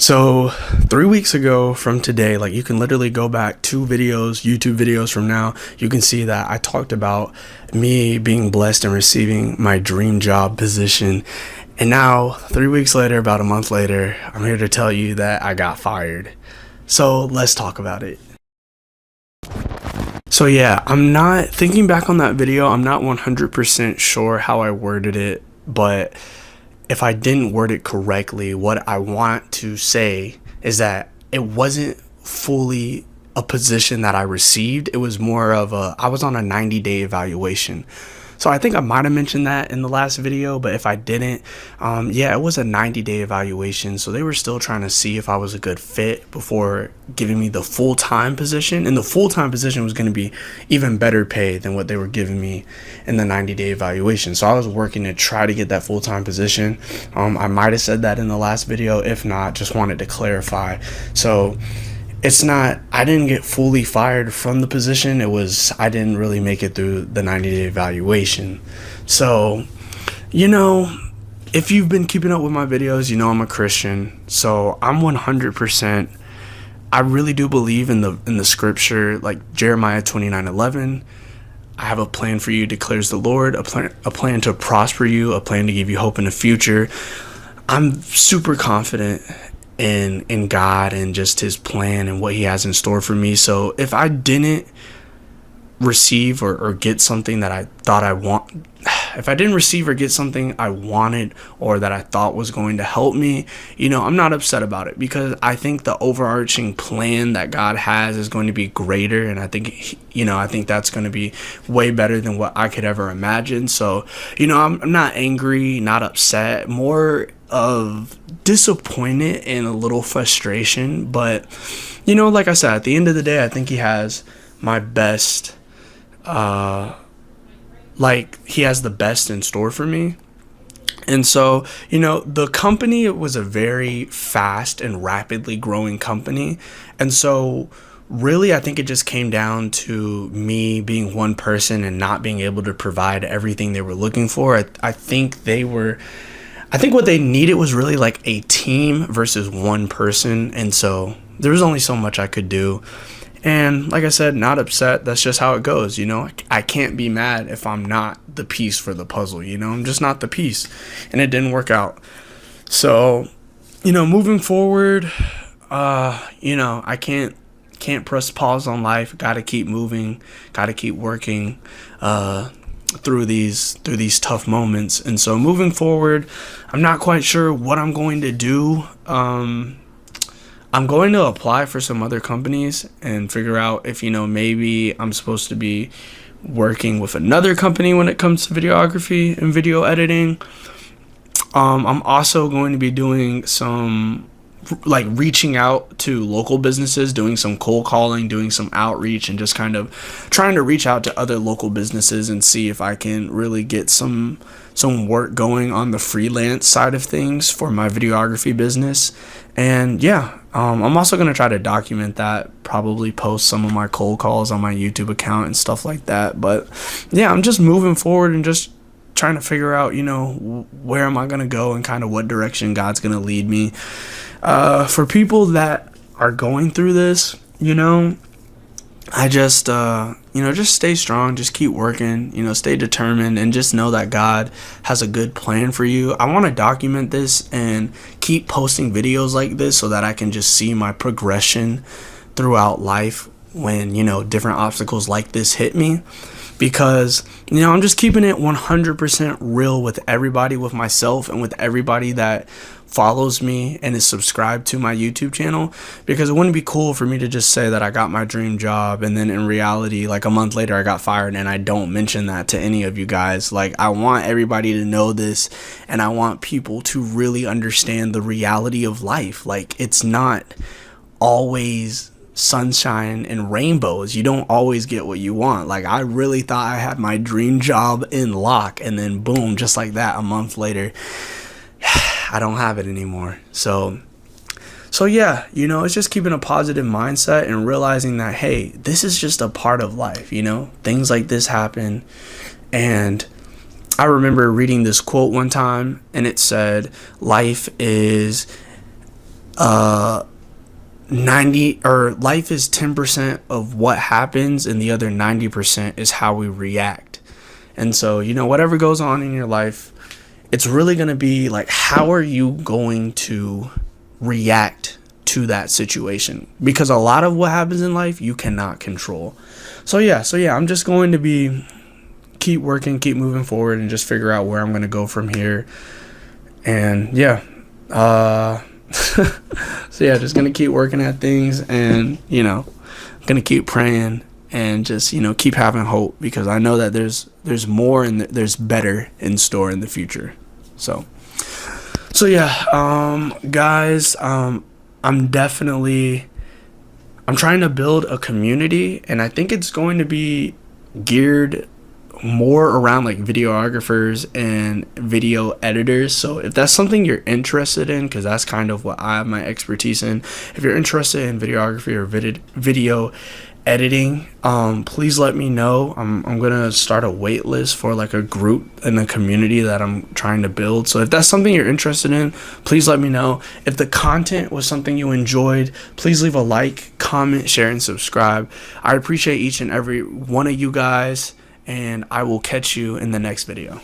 So 3 weeks ago from today, like you can literally go back 2 videos, YouTube videos from now, you can see that I talked about me being blessed and receiving my dream job position. And now 3 weeks later, about a month later, I'm here to tell you that I got fired. So let's talk about it. So yeah, I'm not thinking back on that video. I'm not 100% sure how I worded it, but if I didn't word it correctly, what I want to say is that it wasn't fully a position that I received. It was more of I was on a 90-day evaluation. So I think I might have mentioned that in the last video, but if I didn't, yeah, it was a 90-day evaluation. So they were still trying to see if I was a good fit before giving me the full-time position. And the full-time position was going to be even better pay than what they were giving me in the 90-day evaluation. So I was working to try to get that full-time position. I might have said that in the last video. If not, just wanted to clarify. So it's not, I didn't get fully fired from the position. It was, I didn't really make it through the 90-day evaluation. So, if you've been keeping up with my videos, I'm a Christian. So I'm 100%, I really do believe in the scripture, like Jeremiah 29:11. I have a plan for you, declares the Lord, a plan to prosper you, a plan to give you hope in the future. I'm super confident in God and just his plan and what he has in store for me. So if I didn't receive or get something that I thought I want, if I didn't receive or get something I wanted or that I thought was going to help me, I'm not upset about it, because I think the overarching plan that God has is going to be greater. And I think, I think that's going to be way better than what I could ever imagine. So, I'm not angry, not upset, more of disappointed and a little frustration. But, like I said, at the end of the day, I think he has my best, he has the best in store for me. And so, the company, it was a very fast and rapidly growing company. And so really, I think it just came down to me being one person and not being able to provide everything they were looking for. I think what they needed was really like a team versus one person. And so there was only so much I could do. And like I said, not upset. That's just how it goes. I can't be mad if I'm not the piece for the puzzle. I'm just not the piece, and it didn't work out. So, moving forward, I can't press pause on life. Got to keep moving. Got to keep working through these tough moments. And so moving forward, I'm not quite sure what I'm going to do. I'm going to apply for some other companies and figure out if, maybe I'm supposed to be working with another company when it comes to videography and video editing. I'm also going to be doing some reaching out to local businesses, doing some cold calling, doing some outreach, and just kind of trying to reach out to other local businesses and see if I can really get some work going on the freelance side of things for my videography business. And yeah, I'm also going to try to document that, probably post some of my cold calls on my YouTube account and stuff like that. But yeah, I'm just moving forward and just trying to figure out, where am I going to go and kind of what direction God's going to lead me. For people that are going through this, I just, just stay strong, just keep working, stay determined, and just know that God has a good plan for you. I want to document this and keep posting videos like this so that I can just see my progression throughout life when, different obstacles like this hit me. Because, I'm just keeping it 100% real with everybody, with myself, and with everybody that follows me and is subscribed to my YouTube channel. Because it wouldn't be cool for me to just say that I got my dream job and then in reality, like a month later, I got fired and I don't mention that to any of you guys. I want everybody to know this, and I want people to really understand the reality of life. It's not always sunshine and rainbows. You don't always get what you want. I really thought I had my dream job in lock, and then boom, just like that, a month later, I don't have it anymore. So yeah, it's just keeping a positive mindset and realizing that, hey, this is just a part of life. Things like this happen. And I remember reading this quote one time, and it said, life is 90 or life is 10% of what happens, and the other 90% is how we react. And so, you know, whatever goes on in your life, it's really going to be like, how are you going to react to that situation? Because a lot of what happens in life you cannot control. So yeah, I'm just going to be keep working, keep moving forward, and just figure out where I'm going to go from here. And yeah, so yeah, just gonna keep working at things, and you know, gonna keep praying, and just, you know, keep having hope, because I know that there's more and there's better in store in the future. So yeah, guys, I'm trying to build a community, and I think it's going to be geared more around like videographers and video editors. So if that's something you're interested in, because that's kind of what I have my expertise in, if you're interested in videography or video editing, please let me know. I'm gonna start a wait list for like a group in the community that I'm trying to build. So if that's something you're interested in, please let me know. If the content was something you enjoyed, please leave a like, comment, share, and subscribe. I appreciate each and every one of you guys, and I will catch you in the next video.